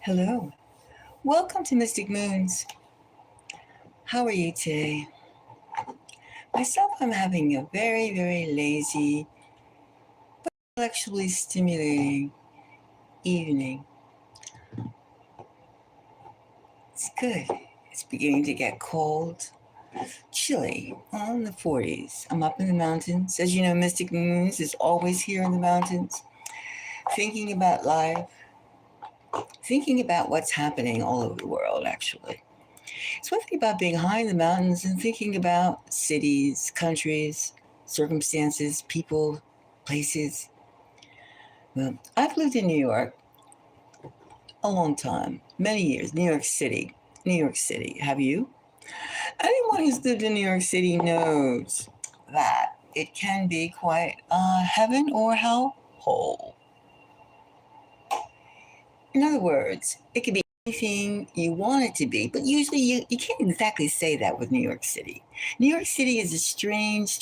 Hello. Welcome to Mystic Moons. How are you today? Myself, I'm having a very, very lazy, but intellectually stimulating evening. It's good. It's beginning to get cold, chilly, in the 40s. I'm up in the mountains. As you know, Mystic Moons is always here in the mountains, thinking about life, thinking about what's happening all over the world, actually. It's one thing about being high in the mountains and thinking about cities, countries, circumstances, people, places. Well, I've lived in New York a long time, many years, New York City. New York City. Have you? Anyone who's lived in New York City knows that it can be quite a heaven or hell hole. In other words, it can be anything you want it to be, but usually you can't exactly say that with New York City. New York City is a strange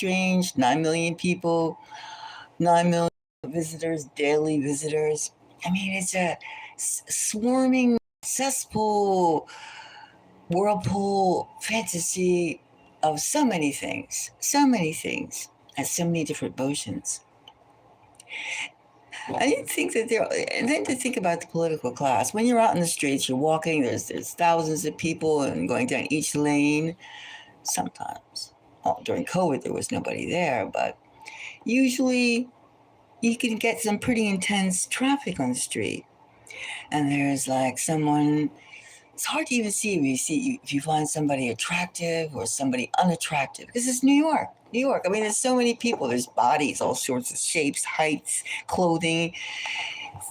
9 million people, 9 million visitors, daily visitors. I mean, it's a swarming cesspool, whirlpool, fantasy of so many things, and so many different motions. I didn't think that and then to think about the political class. When you're out in the streets, you're walking, there's thousands of people and going down each lane. Sometimes, well, during COVID, there was nobody there, but usually you can get some pretty intense traffic on the street. And there's like someone, it's hard to even see if you find somebody attractive or somebody unattractive, because it's New York. New York. I mean, there's so many people. There's bodies, all sorts of shapes, heights, clothing,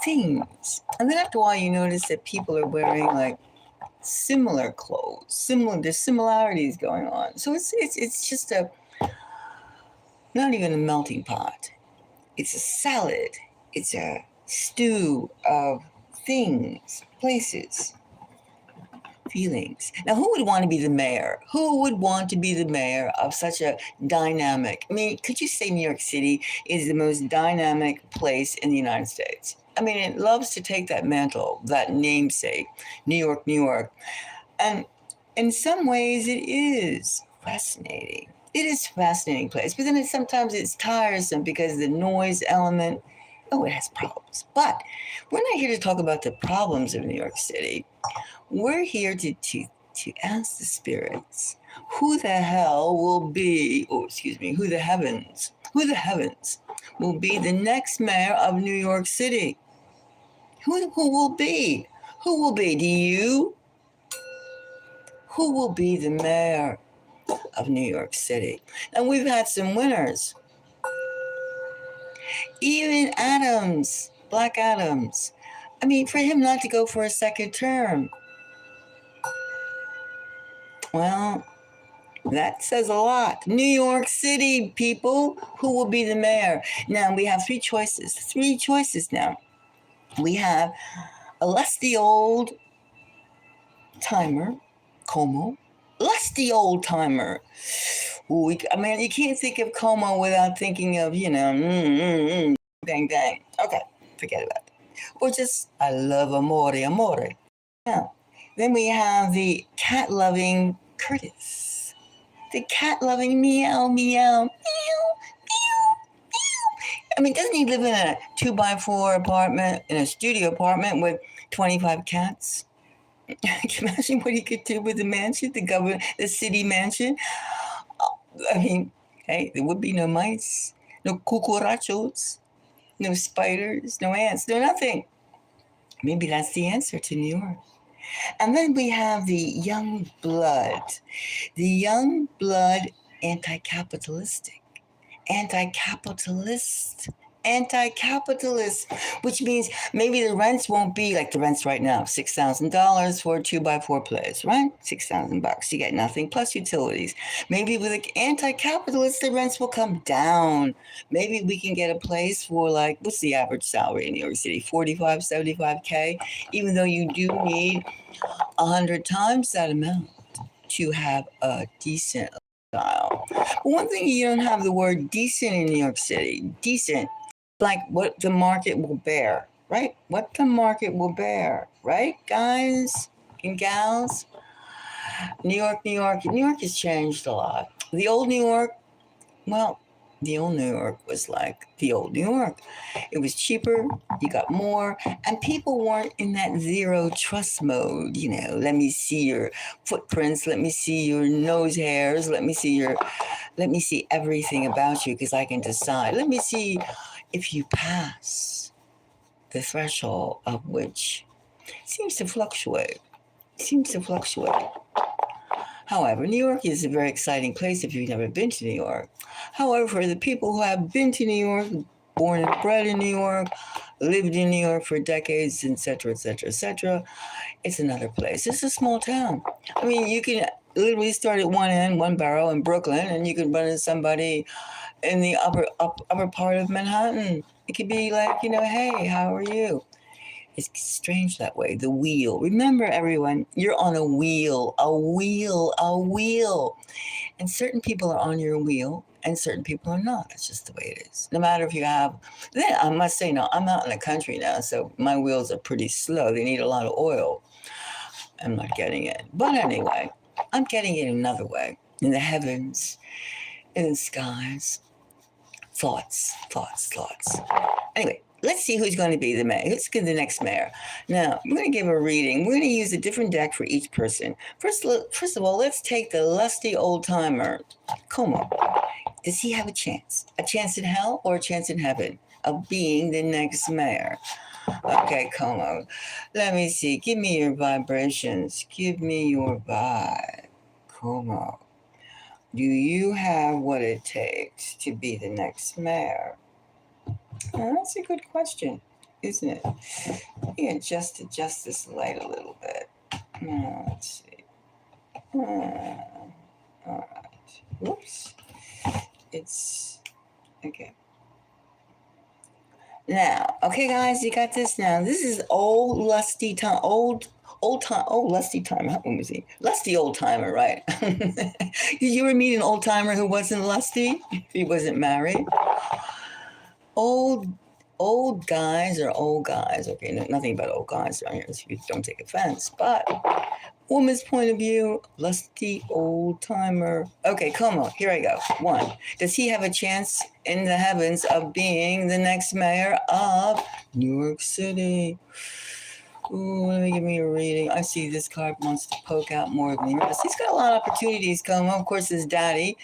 things. And then after a while, you notice that people are wearing like similar clothes. There's similarities going on. So it's just not even a melting pot. It's a salad. It's a stew of things, places, feelings. Now, who would want to be the mayor? Who would want to be the mayor of such a dynamic? I mean, could you say New York City is the most dynamic place in the United States? I mean, it loves to take that mantle, that namesake, New York, New York. And in some ways, it is fascinating. It is a fascinating place, but then sometimes it's tiresome because the noise element, it has problems. But we're not here to talk about the problems of New York City. We're here to ask the spirits who the hell will be, who the heavens will be the next mayor of New York City. Who will be? Who will be? Do you? Who will be the mayor of New York City? And we've had some winners. Even Adams, Black Adams. I mean, for him not to go for a second term, well, that says a lot. New York City, people, who will be the mayor? Now, we have three choices now. We have a lusty old timer, Cuomo, lusty old timer. I mean, you can't think of Cuomo without thinking of, bang, bang. Okay, forget about that. Or just, I love amore. Now, then we have the cat-loving Curtis. The cat-loving meow, meow, meow, meow, meow. I mean, doesn't he live in a 2x4 apartment, in a studio apartment with 25 cats? Can you imagine what he could do with the mansion, the city mansion? I mean, hey, there would be no mice, no cucarachos, no spiders, no ants, no nothing. Maybe that's the answer to New York. And then we have the young blood anti-capitalistic, anti-capitalist, which means maybe the rents won't be like the rents right now, $6,000 for a 2x4 place, right? $6,000, you get nothing plus utilities. Maybe with the anti-capitalist, the rents will come down. Maybe we can get a place for like, what's the average salary in New York City? 45, 75K, even though you do need 100 times that amount to have a decent style. But one thing, you don't have the word decent in New York City. Decent, like what the market will bear. right? What the market will bear, right, guys and gals? New York has changed a lot. The old New York, well, the old New York was like the old New York. It was cheaper, you got more, and people weren't in that zero trust mode. Let me see your footprints, let me see your nose hairs, let me see everything about you because I can decide. Let me see if you pass the threshold of which seems to fluctuate. Seems to fluctuate. However, New York is a very exciting place if you've never been to New York. However, for the people who have been to New York, born and bred in New York, lived in New York for decades, etc., etc., etc., it's another place. It's a small town. I mean, you can literally start at one end, one borough in Brooklyn, and you can run into somebody in the upper part of Manhattan. It could be like, hey, how are you? It's strange that way. The wheel. Remember, everyone, you're on a wheel, a wheel, a wheel. And certain people are on your wheel and certain people are not. That's just the way it is. No matter if you have, then I must say, no, I'm out in the country now, so my wheels are pretty slow. They need a lot of oil. I'm not getting it. But anyway, I'm getting it another way. In the heavens, in the skies. Thoughts. Anyway, let's see who's going to be the mayor. Let's get the next mayor. Now, we're going to give a reading. We're going to use a different deck for each person. First of all, let's take the lusty old timer, Cuomo. Does he have a chance? A chance in hell or a chance in heaven of being the next mayor? Okay, Cuomo. Let me see. Give me your vibrations. Give me your vibe. Cuomo. Do you have what it takes to be the next mayor? That's a good question, isn't it? You can just adjust this light a little bit. Let's see. All right. Whoops. It's okay. Now, okay, guys, you got this now. This is old lusty time, lusty timer. Let me see, lusty old timer, right? Did you ever meet an old timer who wasn't lusty? If he wasn't married? Old guys are old guys. Okay, nothing about old guys around here, so you don't take offense. But woman's point of view, lusty old timer. Okay, come on, here I go. 1. Does he have a chance in the heavens of being the next mayor of New York City? Ooh, let me give me a reading. I see this card wants to poke out more than the rest. He's got a lot of opportunities coming. Of course, his daddy.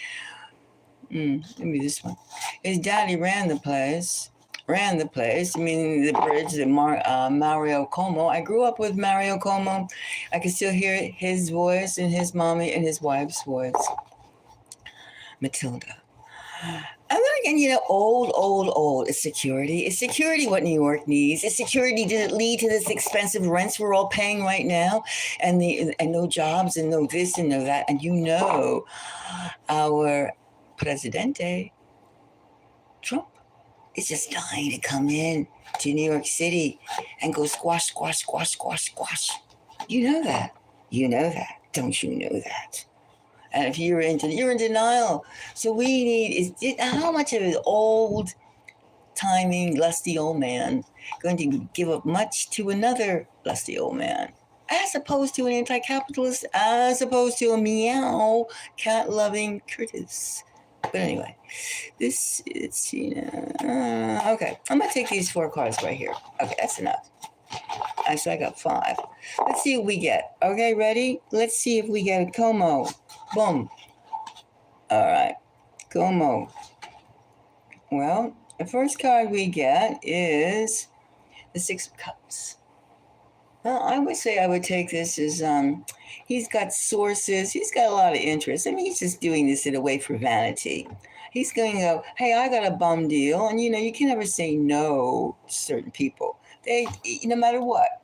Maybe this one. His daddy ran the place, meaning the bridge, Mario Cuomo. I grew up with Mario Cuomo. I can still hear his voice and his mommy and his wife's voice, Matilda. And then again, old. It's security. Is security what New York needs? Is security, did it lead to this expensive rents we're all paying right now? And no jobs and no this and no that. And our Presidente, Trump, is just dying to come in to New York City and go squash, squash, squash, squash, squash. You know that. Don't you know that? And if you're in denial. So we need how much of an old timing lusty old man going to give up much to another lusty old man, as opposed to an anti-capitalist, as opposed to a meow cat-loving Curtis. But anyway, okay. I'm going to take these 4 cards right here. Okay, that's enough. Actually, I got 5. Let's see what we get. Okay, ready? Let's see if we get a Cuomo. Boom. All right. Cuomo. Well, the first card we get is the 6 of Cups. Well, I would say I would take this as he's got sources. He's got a lot of interest. I mean, he's just doing this in a way for vanity. He's going to go, hey, I got a bum deal. And, you can never say no to certain people. No matter what,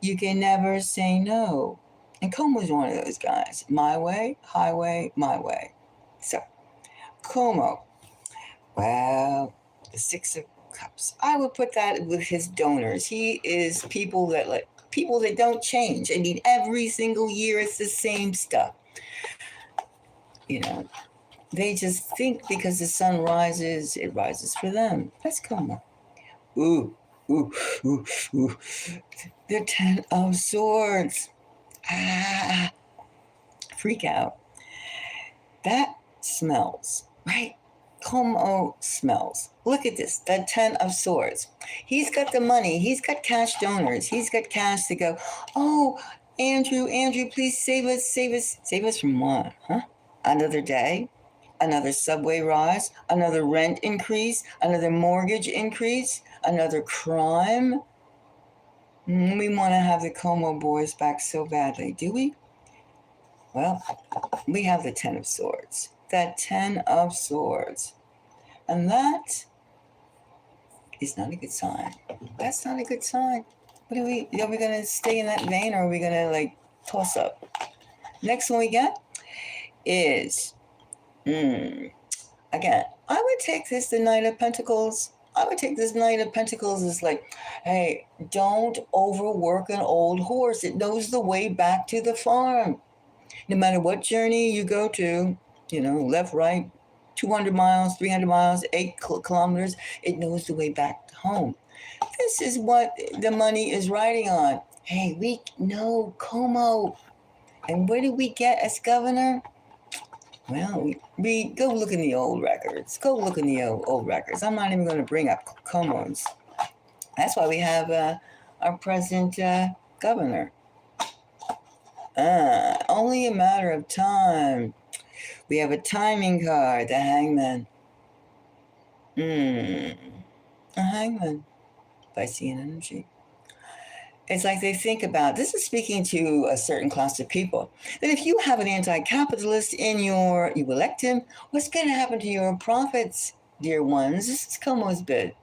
you can never say no. And Cuomo's one of those guys. My way, highway, my way. So, Cuomo. Well, the 6 of Cups. I would put that with his donors. He is people that don't change. I mean, every single year it's the same stuff. They just think because the sun rises, it rises for them. That's Cuomo. Ooh. ooh, ooh. The Ten of Swords. Ah, freak out. That smells, right? Cuomo smells. Look at this, the Ten of Swords. He's got the money. He's got cash donors. He's got cash to go, oh, Andrew, please save us, save us. Save us from what? Huh? Another day? Another subway rise? Another rent increase? Another mortgage increase? Another crime? We want to have the Como boys back so badly, do we? Well, we have the Ten of Swords. That Ten of Swords. And that is not a good sign. That's not a good sign. What are we going to stay in that vein, or are we going to like toss up? Next one we get is, again, I would take this, the Knight of Pentacles. I would take this Knight of Pentacles as like, hey, don't overwork an old horse. It knows the way back to the farm. No matter what journey you go to, left, right, 200 miles, 300 miles, 8 kilometers, it knows the way back home. This is what the money is riding on. Hey, we know Cuomo. And what did we get as governor? Well, we go look in the old records. Go look in the old records. I'm not even going to bring up Cuomo's. That's why we have our present governor. Only a matter of time. We have a timing card, the Hangman. A Hangman by Seeing Energy. It's like they think about, this is speaking to a certain class of people, that if you have an anti-capitalist you elect him, what's going to happen to your profits, dear ones? This is Cuomo's bid.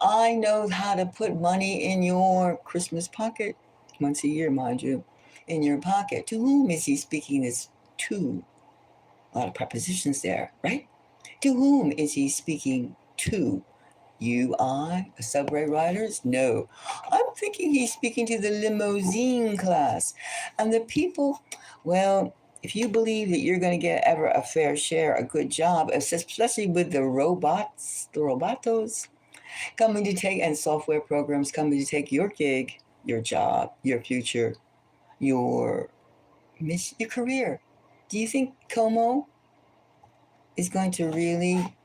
I know how to put money in your Christmas pocket, once a year, mind you, in your pocket. To whom is he speaking this to? A lot of prepositions there, right? To whom is he speaking to? You, I, the subway riders? No. I'm thinking he's speaking to the limousine class. And the people, well, if you believe that you're going to get ever a fair share, a good job, especially with the robots, the robotos, coming to take, and software programs coming to take your gig, your job, your future, your career. Do you think Cuomo is going to really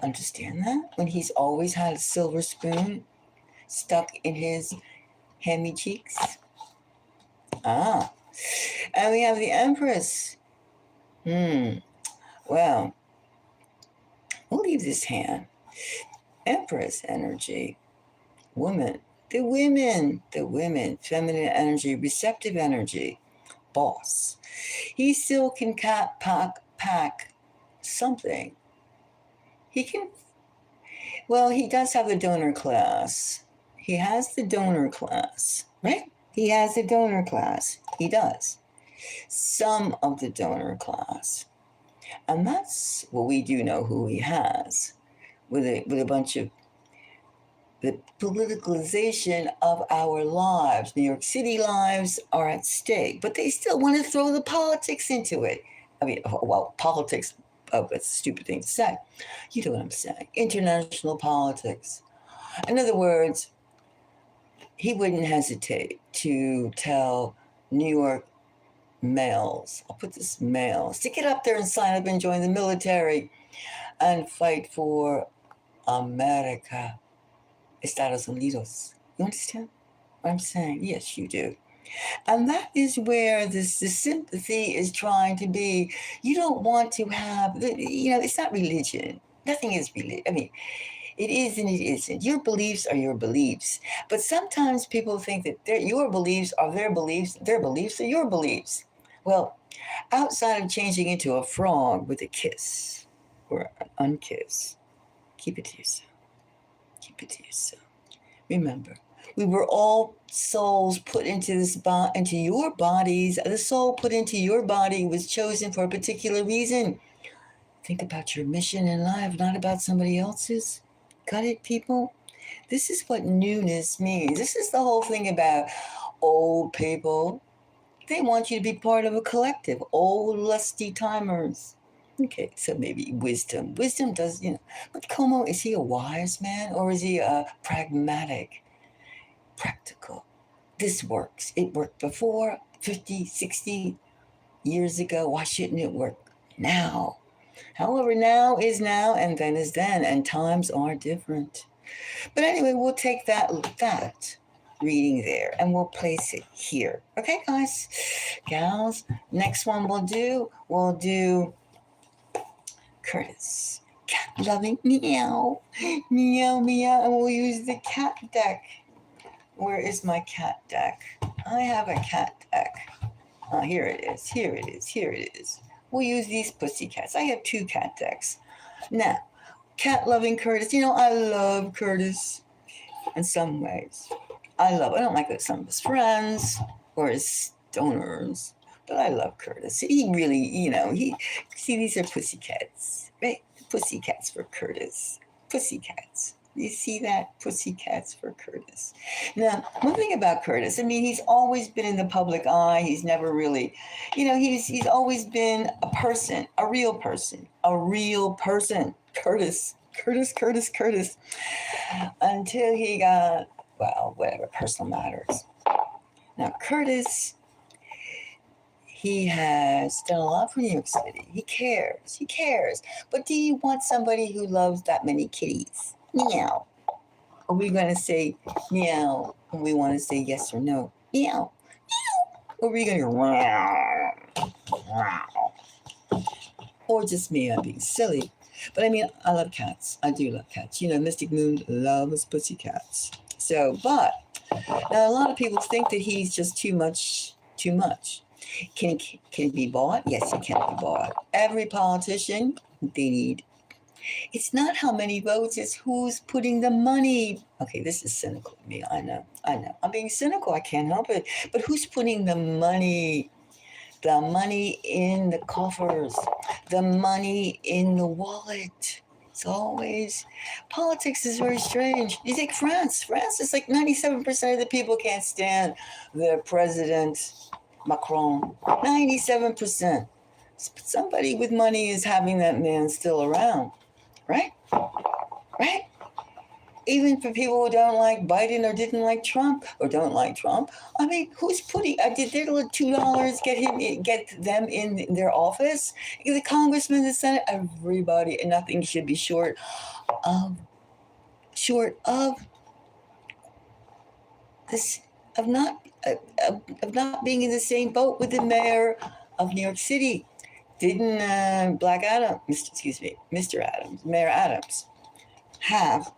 understand that when he's always had a silver spoon stuck in his hammy cheeks? And we have the Empress. Well, we'll leave this hand. Empress energy. Woman. The women. Feminine energy, receptive energy. Boss. He still can pack something. He can, well, he does have the donor class. He has the donor class, right? He has the donor class. He does. Some of the donor class. And that's what we do know who he has, with a bunch of the politicalization of our lives. New York City lives are at stake, but they still want to throw the politics into it. I mean, well, politics, that's a stupid thing to say. You know what I'm saying. International politics. In other words, he wouldn't hesitate to tell New York males, I'll put this males, to get up there and sign up and join the military and fight for America, Estados Unidos. You understand what I'm saying? Yes, you do. And that is where the sympathy is trying to be. You don't want to have, it's not religion. Nothing is religion. I mean, it is and it isn't. Your beliefs are your beliefs. But sometimes people think that your beliefs are their beliefs are your beliefs. Well, outside of changing into a frog with a kiss or an unkiss, keep it to yourself. Keep it to yourself. Remember, we were all souls put into into your bodies. The soul put into your body was chosen for a particular reason. Think about your mission in life, not about somebody else's. Got it, people? This is what newness means. This is the whole thing about old people. They want you to be part of a collective. Old lusty timers. Okay, so maybe wisdom. Wisdom does, but Como, is he a wise man or is he a pragmatic, practical? This works. It worked before 50, 60 years ago. Why shouldn't it work now? However, now is now and then is then, and times are different. But anyway, we'll take that reading there and we'll place it here. Okay, guys, gals. Next one we'll do Curtis. Cat loving meow. Meow meow. And we'll use the cat deck. Where is my cat deck? I have a cat deck. Here it is. Here it is. Here it is. We'll use these pussycats. I have 2 cat decks. Now, cat loving Curtis. I love Curtis in some ways. I don't like some of his friends or his donors, but I love Curtis. He really, see, these are pussycats, right? Pussycats for Curtis. Pussycats. You see that? Pussycats for Curtis. Now, one thing about Curtis, he's always been in the public eye. He's never really, he's always been a person, a real person, a real person. Curtis. Until he got, well, whatever, personal matters. Now, Curtis, he has done a lot for New York City. He cares. But do you want somebody who loves that many kitties? Meow. Are we going to say meow when we want to say yes or no? Meow. Or are we going to go meow? Or just me, I'm being silly. But I love cats. I do love cats. Mystic Moon loves pussycats. So, but now a lot of people think that he's just too much. Can it be bought? Yes, it can be bought. Every politician, they need. It's not how many votes, it's who's putting the money. Okay, this is cynical of me. I know. I'm being cynical. I can't help it. But who's putting the money? The money in the coffers, the money in the wallet. It's always, politics is very strange. You take France. France is like 97% of the people can't stand their president, Macron. 97%. Somebody with money is having that man still around, right? Right? Even for people who don't like Biden or didn't like Trump or don't like Trump, who's putting? Did their little $2 get them in their office? The congressman, the senate, everybody, and nothing should be short of this of not being in the same boat with the mayor of New York City. Didn't Mr. Adams, Mayor Adams, have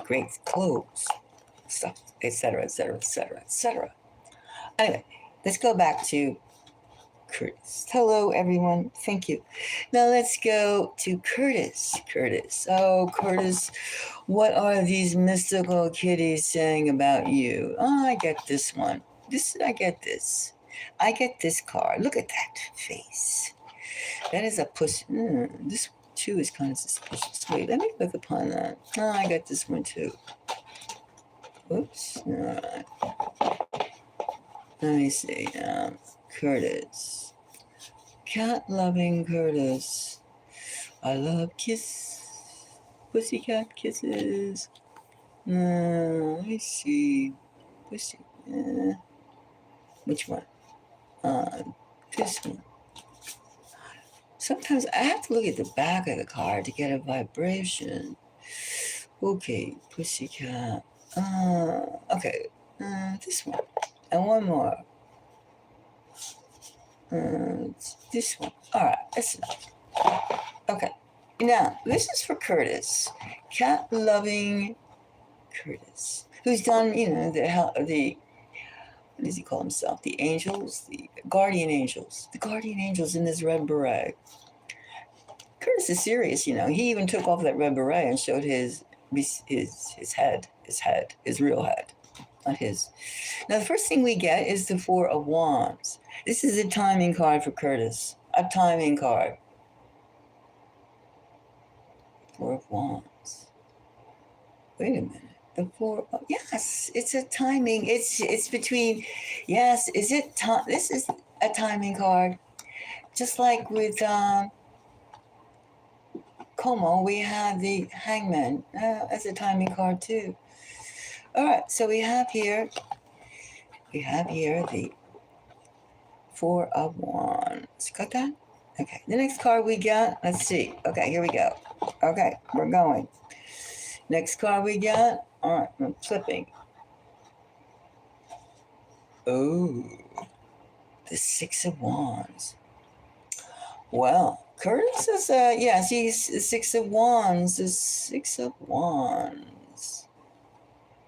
great clothes, stuff, etc. Anyway, let's go back to Curtis. Hello, everyone. Thank you. Now let's go to Curtis. Oh, Curtis, what are these mystical kitties saying about you? Oh, I get this one. I get this. I get this card. Look at that face. That is a puss. This too is kind of suspicious. Wait, let me look upon that. Oh, I got this one too. Oops. Let me see now. Curtis. Cat loving Curtis. I love pussycat kisses. Let me see. Which one? This one. Sometimes I have to look at the back of the card to get a vibration. Okay, pussycat. Okay, this one. And one more. This one. All right, that's enough. Okay, now this is for Curtis. Cat-loving Curtis, who's done, the what does he call himself? The angels, the guardian angels. The guardian angels in this red beret. Curtis is serious, He even took off that red beret and showed his head, his real head, not his. Now, the first thing we get is the Four of Wands. This is a timing card for Curtis. A timing card. Four of Wands. Wait a minute. The four. Oh, yes, it's a timing. It's between. Yes, is it? This is a timing card, just like with Cuomo, we have the hangman. That's a timing card too. All right, so we have here the Four of Wands. Got that? Okay, the next card we got, let's see. Okay, here we go. Okay, we're going. Next card we got, all right, I'm flipping. Oh, the Six of Wands. Well, Curtis is, yes, he's the Six of Wands. The Six of Wands.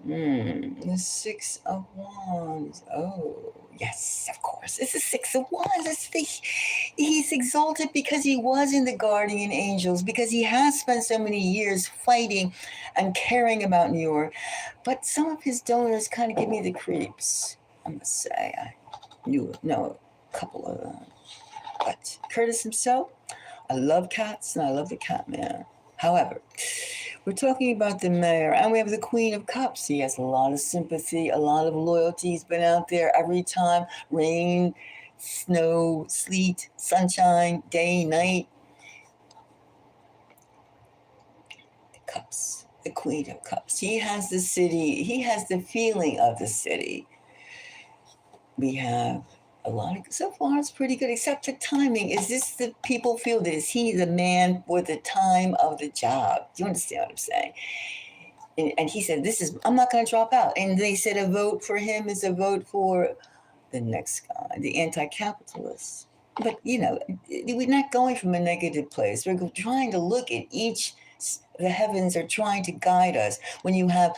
The Six of Wands. Oh, yes, of course. It's the Six of Wands. He's exalted because he was in the guardian angels, because he has spent so many years fighting and caring about New York. But some of his donors kind of give me the creeps, I must say. I know a couple of them. But Curtis himself, I love cats and I love the cat man. However, we're talking about the mayor, and we have the Queen of Cups. He has a lot of sympathy, a lot of loyalty. He's been out there every time, rain, snow, sleet, sunshine, day, night. The Cups, the Queen of Cups. He has the city, he has the feeling of the city. We have a lot of, so far it's pretty good, except for timing. Is this the people feel that is he the man for the time of the job? Do you understand what I'm saying? And he said, I'm not going to drop out. And they said a vote for him is a vote for the next guy, the anti-capitalist. But, we're not going from a negative place. We're trying to look at the heavens are trying to guide us. When you have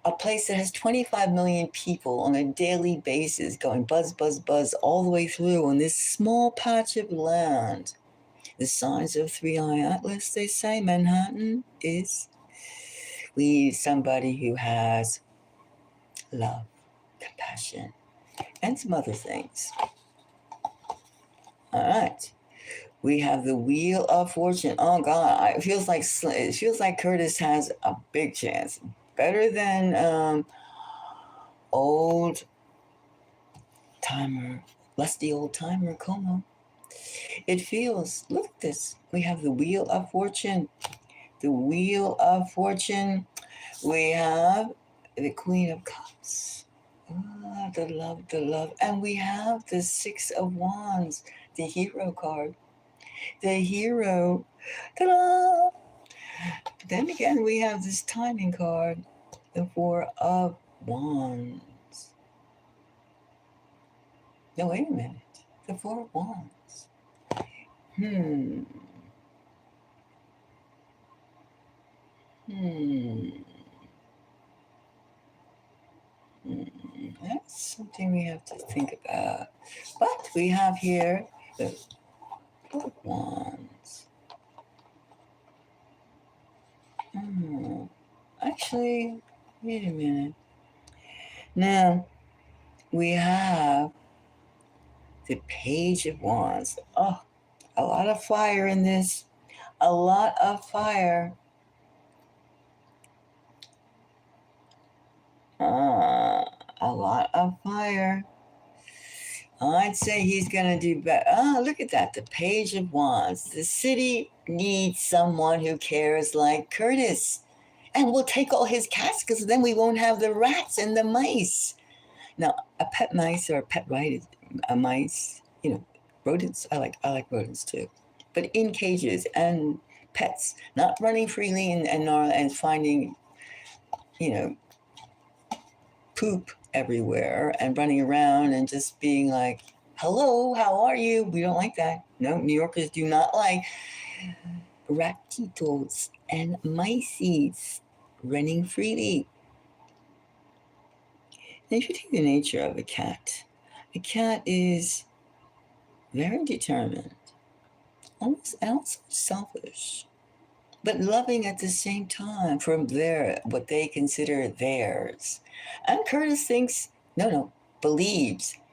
a place that has 25 million people on a daily basis going buzz, buzz, buzz all the way through on this small patch of land, the size of Three-Eye Atlas, they say, Manhattan is. We need somebody who has love, compassion, and some other things. All right. We have the Wheel of Fortune. Oh God, it feels like Curtis has a big chance, better than old timer, lusty old timer Cuomo. It feels. Look at this. We have the Wheel of Fortune. The Wheel of Fortune. We have the Queen of Cups. The love, and we have the Six of Wands, the Hero card. The hero. Ta-da! Then again, we have this timing card, the Four of Wands. No, wait a minute. The Four of Wands. That's something we have to think about. But we have here the Four of Wands. Actually, wait a minute. Now, we have the Page of Wands. Oh, a lot of fire in this. A lot of fire. A lot of fire. I'd say he's going to do better. Look at that. The Page of Wands. The city needs someone who cares like Curtis. And we'll take all his cats because then we won't have the rats and the mice. Now, a pet mice or a pet mice, rodents. I like rodents too. But in cages and pets, not running freely and finding, poop everywhere and running around and just being like, hello, how are you? We don't like that. No, New Yorkers do not like ratitos and mices running freely. Now, if you take the nature of a cat is very determined, almost selfish, but loving at the same time from what they consider theirs. And Curtis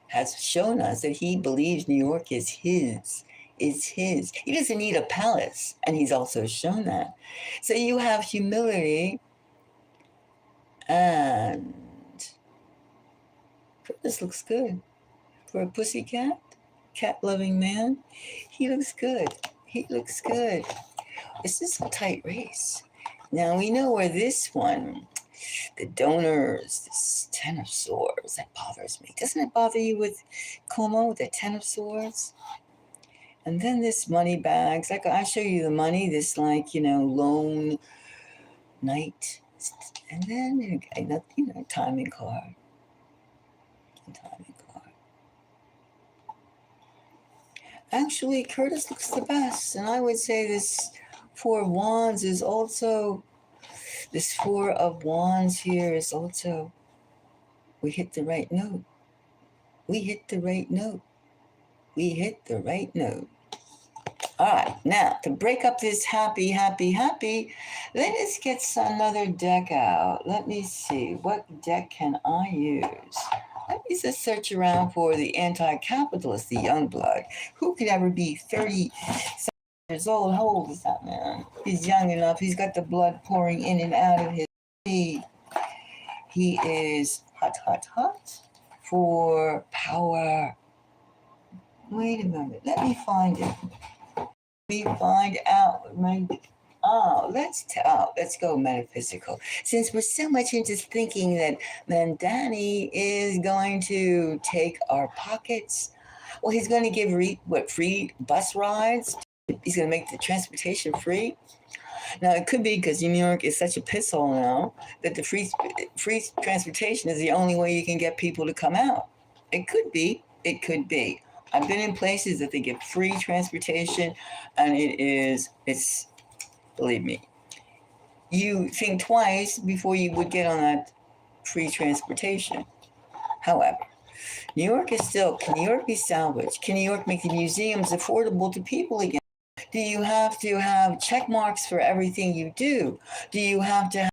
has shown us that he believes New York is his. He doesn't need a palace, and he's also shown that. So you have humility, and Curtis looks good. For a pussycat, cat-loving man, he looks good. This is a tight race. Now we know where this one, the donors, this Ten of Swords, that bothers me. Doesn't it bother you with Cuomo, the Ten of Swords? And then this money bags. Like I show you the money, this loan night. And then timing card. Timing card. Actually, Curtis looks the best. And I would say this Four of Wands is also, this Four of Wands here is also, we hit the right note. We hit the right note. We hit the right note. All right, now to break up this happy, let us get another deck out. Let me see, what deck can I use? Let me just search around for the anti-capitalist, the young blood. Who could ever be 30 years old? How old is that man? He's young enough. He's got the blood pouring in and out of his feet. He is hot for power. Wait a minute. Let me find it. Find out. Let's go metaphysical. Since we're so much into thinking that Mamdani is going to take our pockets, well, he's going to give free bus rides. He's going to make the transportation free. Now, it could be because New York is such a pisshole now that the free transportation is the only way you can get people to come out. It could be. I've been in places that they give free transportation, and it's, believe me, you think twice before you would get on that free transportation. However, New York is still, can New York be salvaged? Can New York make the museums affordable to people again? Do you have to have check marks for everything you do? Do you have to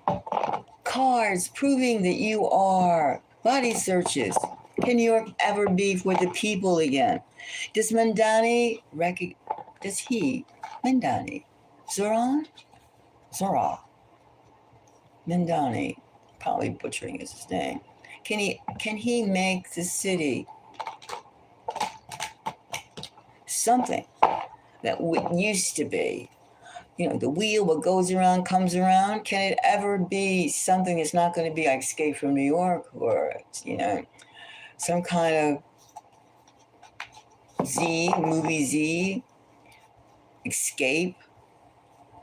have cards proving that you are body searches? Can New York ever be for the people again? Does Mamdani Zohran Mamdani, probably butchering his name. Can he make the city something that used to be? The wheel, what goes around comes around. Can it ever be something that's not going to be like Escape from New York, or some kind of movie Z, Escape?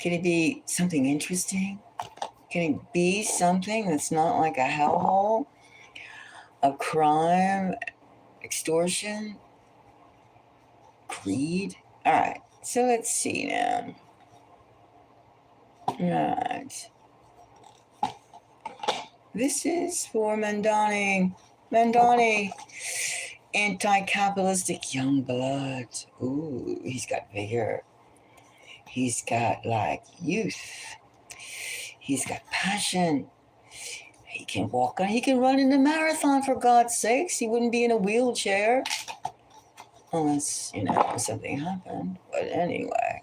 Can it be something interesting? Can it be something that's not like a hellhole of crime, extortion, greed? All right, so let's see now. Right. This is for Mamdani. Anti-capitalistic young blood. Ooh, he's got vigor. He's got youth. He's got passion. He can walk on. He can run in the marathon, for God's sakes. He wouldn't be in a wheelchair unless, something happened. But anyway.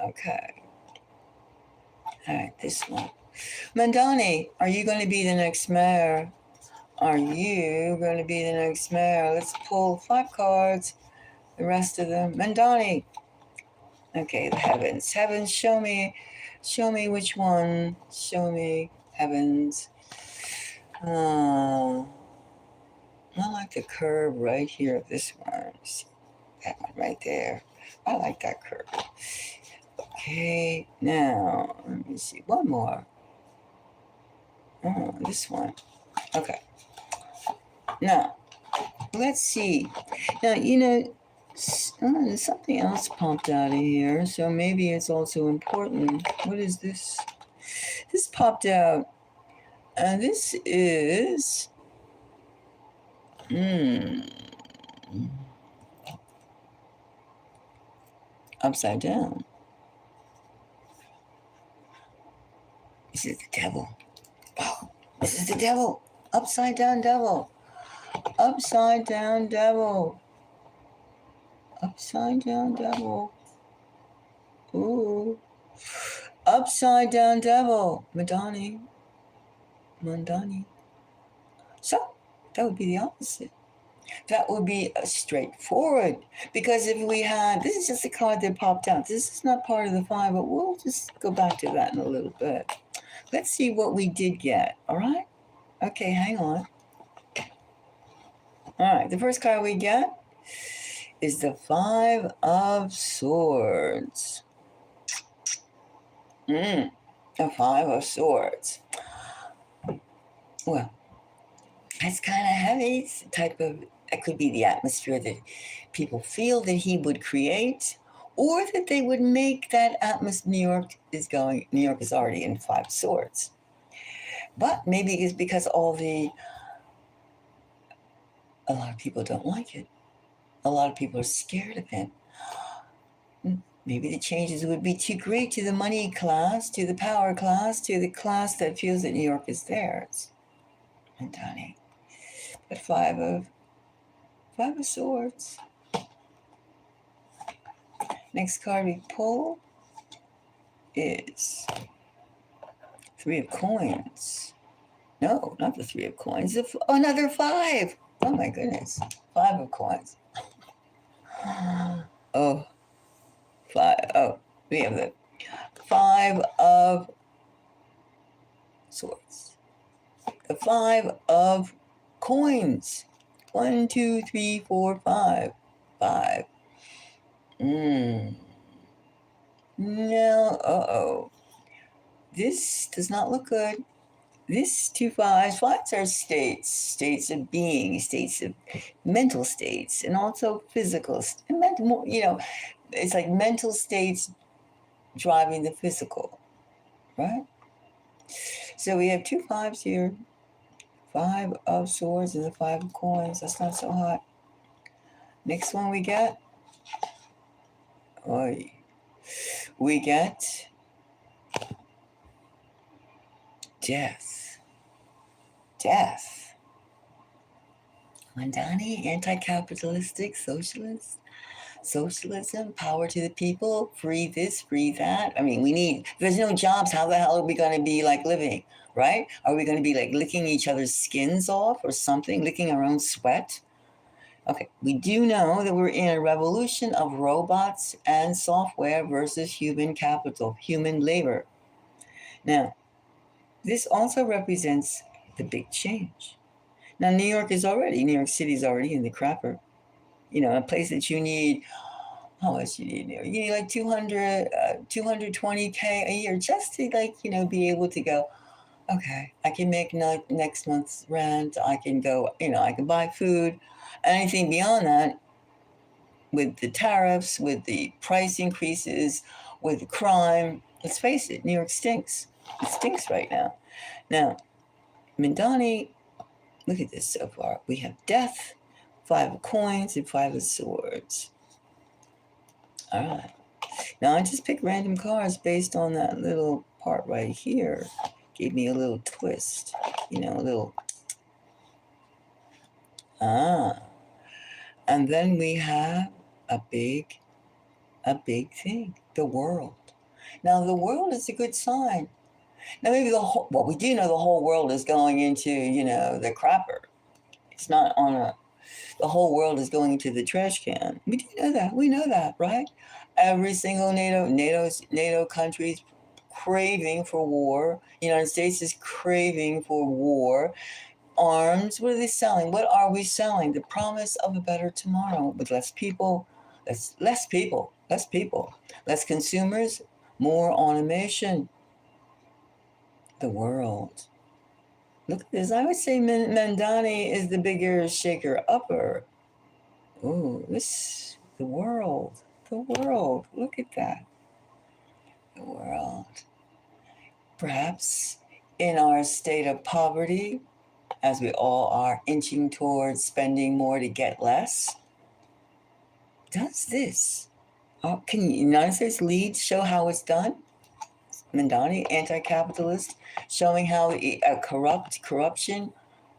Okay. All right, this one. Mamdani, are you going to be the next mayor? Let's pull 5 cards. The rest of them. Mamdani. Okay, the heavens. Heavens, show me which one. Show me heavens. I like the curve right here of this one. See, that one right there. I like that curve. Okay, now, let me see. One more. Oh, this one. Okay. Now, let's see. Now, something else popped out of here, so maybe it's also important. What is this? This popped out. And this is... upside down. This is the devil. Oh, this is the devil. Upside down devil. Upside down devil. Upside down devil. Ooh. Upside down devil. Mamdani. So, that would be the opposite. That would be straightforward. Because if we had, this is just a card that popped out. This is not part of the five, but we'll just go back to that in a little bit. Let's see what we did get. All right? Okay, hang on. All right, the first card we get is the Five of Swords. The Five of Swords. Well, it's kind of heavy. It's the type of, it could be the atmosphere that people feel that he would create, or that they would make that atmosphere. New York is already in Five of Swords. But maybe it's because a lot of people don't like it. A lot of people are scared of it. Maybe the changes would be too great to the money class, to the power class, to the class that feels that New York is theirs. Mamdani. But Five of Swords. Next card we pull is Three of Coins. No, not the Three of Coins. Another five. Oh my goodness. Five of Coins. Oh, five. Oh, we have the Five of Swords. The Five of Coins. 1, 2, 3, 4, 5. 5. No, this does not look good. This two fives are states of being, states of mental states, and also physical, mental, it's like mental states driving the physical, right? So we have two fives here, Five of Swords and the Five of Coins. That's not so hot. Next one we get, we get Death. Mamdani, anti-capitalistic, socialism, power to the people, free this, free that. I mean, if there's no jobs, how the hell are we going to be like living, right? Are we going to be like licking each other's skins off or something, licking our own sweat? Okay, we do know that we're in a revolution of robots and software versus human capital, human labor. Now, this also represents the big change. Now, New York City is already in the crapper. A place that you need, how much you need? You need like 220K a year just to be able to go, okay, I can make next month's rent. I can go, I can buy food. Anything beyond that, with the tariffs, with the price increases, with the crime, let's face it, New York stinks. It stinks right now. Now, Mamdani, look at this so far. We have Death, Five of Coins, and Five of Swords. All right. Now, I just picked random cards based on that little part right here. Gave me a little twist, a little. And then we have a big thing, the world. Now, the world is a good sign. Now, maybe we do know the whole world is going into, the crapper. It's not the whole world is going into the trash can. We do know that. We know that, right? Every single NATO country is craving for war. The United States is craving for war. Arms, what are they selling? What are we selling? The promise of a better tomorrow with less people, less consumers, more automation. The world. Look at this. I would say Mamdani is the bigger shaker upper. Oh, the world. Look at that. The world. Perhaps in our state of poverty, as we all are inching towards spending more to get less, does this? Can the United States lead show how it's done? Mamdani, anti-capitalist, showing how corruption.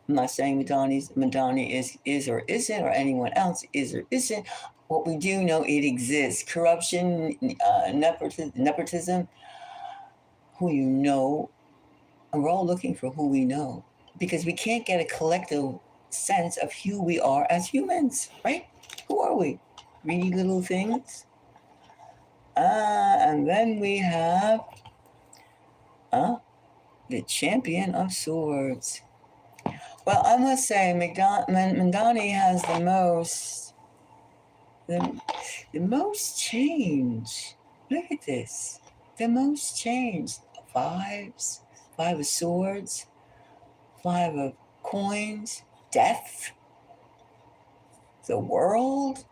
I'm not saying Mamdani is or isn't, or anyone else is or isn't. What we do know, it exists. Corruption, nepotism, who and we're all looking for who we know, because we can't get a collective sense of who we are as humans, right? Who are we? Greedy little things. And then we have the Champion of Swords. Well, I must say, Mamdani has the most change. Look at this. The most change. Fives, five of swords, five of coins, death, the world,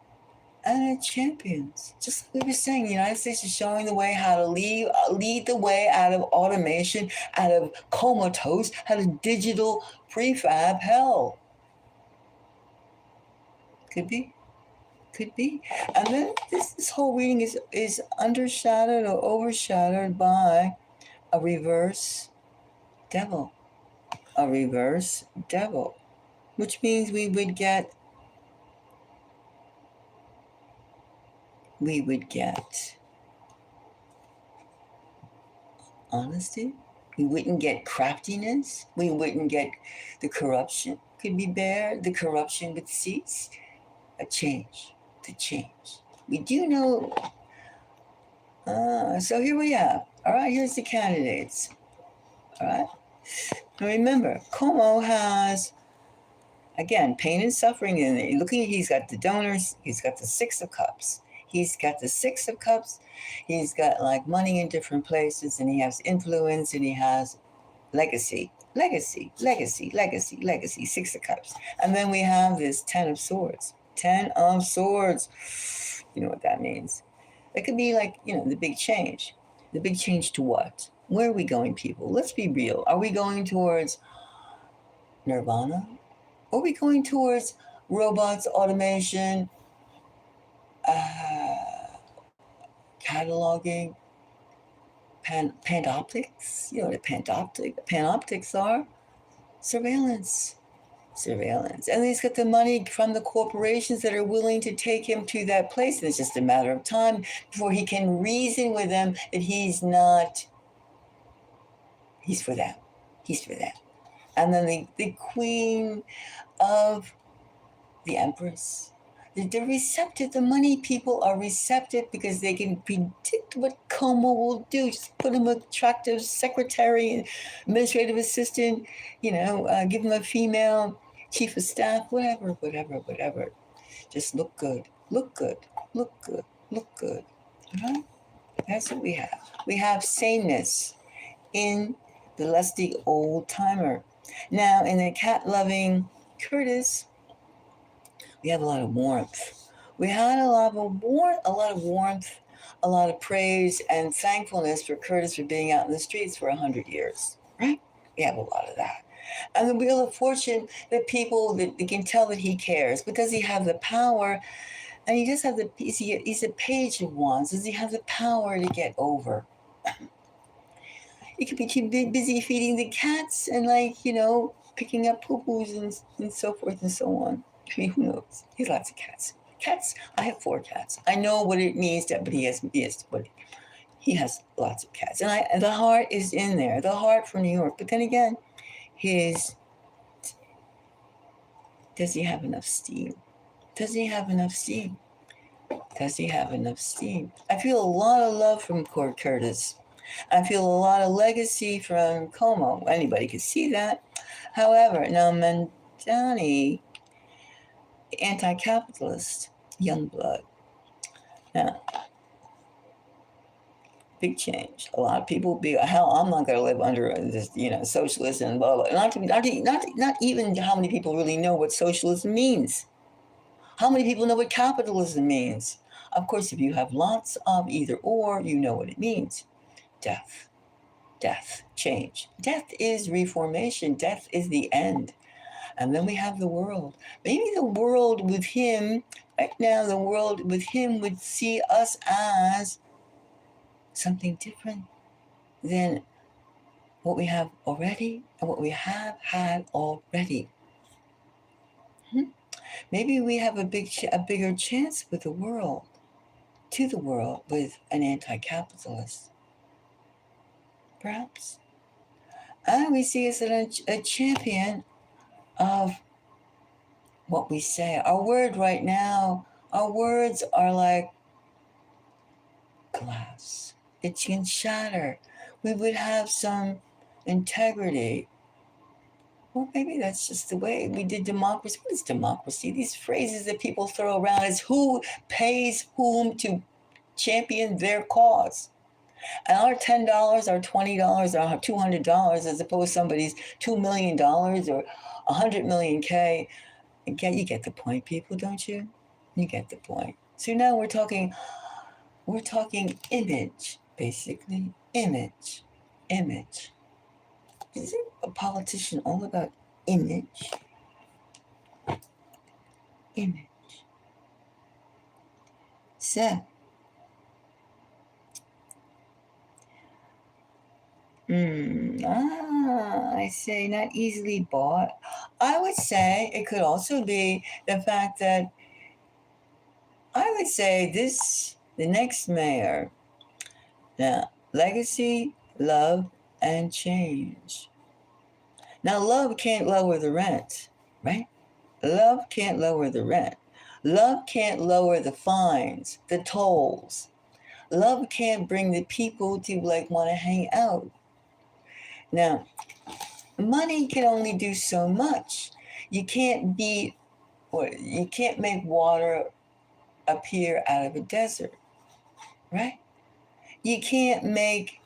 and the champions. Just like we were saying, the United States is showing the way how to lead the way out of automation, out of comatose, out of digital prefab hell. Could be. Could be. And then this whole reading is undershadowed or overshadowed by a reverse devil. A reverse devil. Which means we would get honesty. We wouldn't get craftiness. We wouldn't get the corruption. Could be bare. The corruption would cease. A change. The change. We do know. So here we have. All right, here's the candidates. All right. Now remember, Cuomo has, again, pain and suffering. And looking, he's got the donors. He's got the Six of Cups. He's got the Six of Cups. He's got like money in different places, and he has influence, and he has legacy. Legacy. Six of Cups. And then we have this Ten of Swords. Ten of Swords. You know what that means. It could be like, the big change. The big change to what? Where are we going, people? Let's be real. Are we going towards nirvana? Are we going towards robots, automation, cataloging, panoptics? You know what a panoptics are? Surveillance. And he's got the money from the corporations that are willing to take him to that place. And it's just a matter of time before he can reason with them that he's for them. And then the queen of the empress. They're receptive. The money people are receptive because they can predict what Cuomo will do. Just put him an attractive secretary, administrative assistant, give him a female chief of staff, whatever. Just look good. All right? That's what we have. We have sameness in the lusty old timer. Now, in the cat-loving Curtis, we have a lot of warmth. We had a lot of warmth, a lot of praise and thankfulness for Curtis for being out in the streets for 100 years, right? We have a lot of that. And the wheel of fortune, that people that they can tell that he cares. But does he have the power? And he just have he's a page of wands. Does he have the power to get over? He could be too busy feeding the cats and picking up poo-poos and so forth and so on. I mean, who knows? He has lots of cats. I have 4 cats. I know what it means but he has lots of cats. And the heart is in there. The heart from New York. But then again, does he have enough steam? I feel a lot of love from Curtis. I feel a lot of legacy from Cuomo. Anybody can see that. However, now Mamdani, anti-capitalist, young blood. Now, big change. A lot of people I'm not going to live under this, socialism and blah, blah. Not even how many people really know what socialism means. How many people know what capitalism means? Of course, if you have lots of either or, you know what it means. Death, change. Death is reformation. Death is the end. And then we have the world. Maybe the world with him, right now, the world with him would see us as something different than what we have already and what we have had already. Maybe we have a bigger chance with the world, with an anti-capitalist. Perhaps. And we see us as a champion of what we say. Our word right now, our words are like glass. It can shatter. We would have some integrity. Well, maybe that's just the way we did democracy. What is democracy? These phrases that people throw around is who pays whom to champion their cause. And our $10, our $20, our $200, as opposed to somebody's $2 million or 100 million K. Again, you get the point, people, don't you? You get the point. So now we're talking image, basically. Image. Is it a politician all about image? So, I say not easily bought. I would say it could also be the fact that I would say the next mayor, now, legacy, love, and change. Now, love can't lower the rent, right? Love can't lower the rent. Love can't lower the fines, the tolls. Love can't bring the people to want to hang out. Now, money can only do so much. You can't make water appear out of a desert, right? You can't make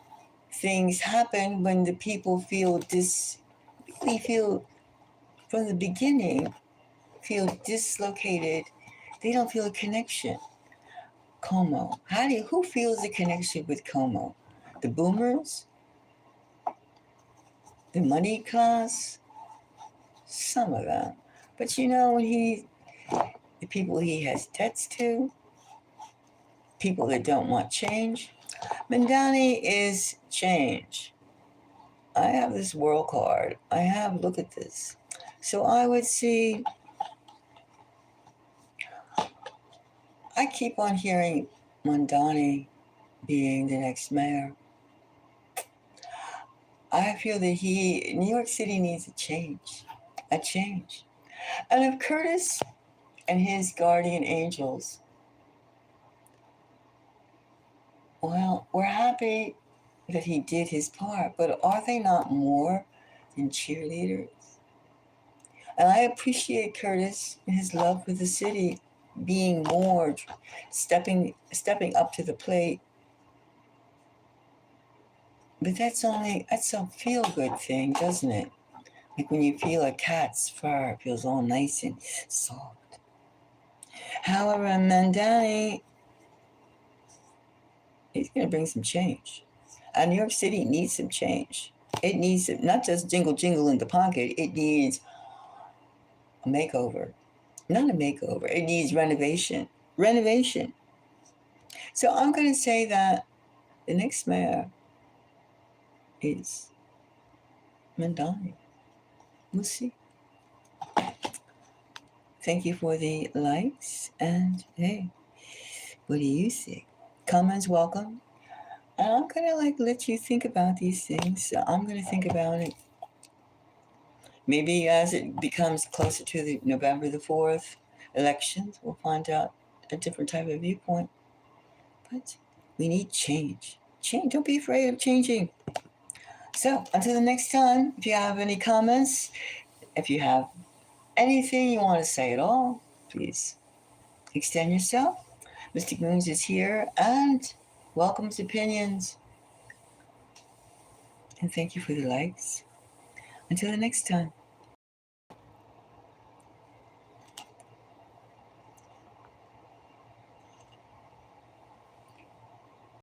things happen when the people really feel from the beginning, feel dislocated. They don't feel a connection. Cuomo. Who feels a connection with Cuomo? The boomers? The money class? Some of them. But when the people he has debts to, people that don't want change. Mamdani is change. I have this world card. Look at this. So I would see, I keep on hearing Mamdani being the next mayor. I feel that New York City needs a change. And if Curtis and his guardian angels, well, we're happy that he did his part, but are they not more than cheerleaders? And I appreciate Curtis and his love for the city being more stepping up to the plate. But that's a feel good thing, doesn't it? Like when you feel a cat's fur, it feels all nice and soft. However, Mamdani, he's going to bring some change. And New York City needs some change. It needs not just jingle jingle in the pocket. It needs a makeover. Not a makeover. It needs renovation. So I'm going to say that the next mayor is Mamdani. We'll see. Thank you for the likes. And hey, what do you think? Comments welcome. And I'm going to let you think about these things. So I'm going to think about it. Maybe as it becomes closer to the November the 4th elections, we'll find out a different type of viewpoint. But we need change. Don't be afraid of changing. So until the next time, if you have any comments, if you have anything you want to say at all, please extend yourself. Mystic Moons is here and welcomes opinions. And thank you for the likes. Until the next time.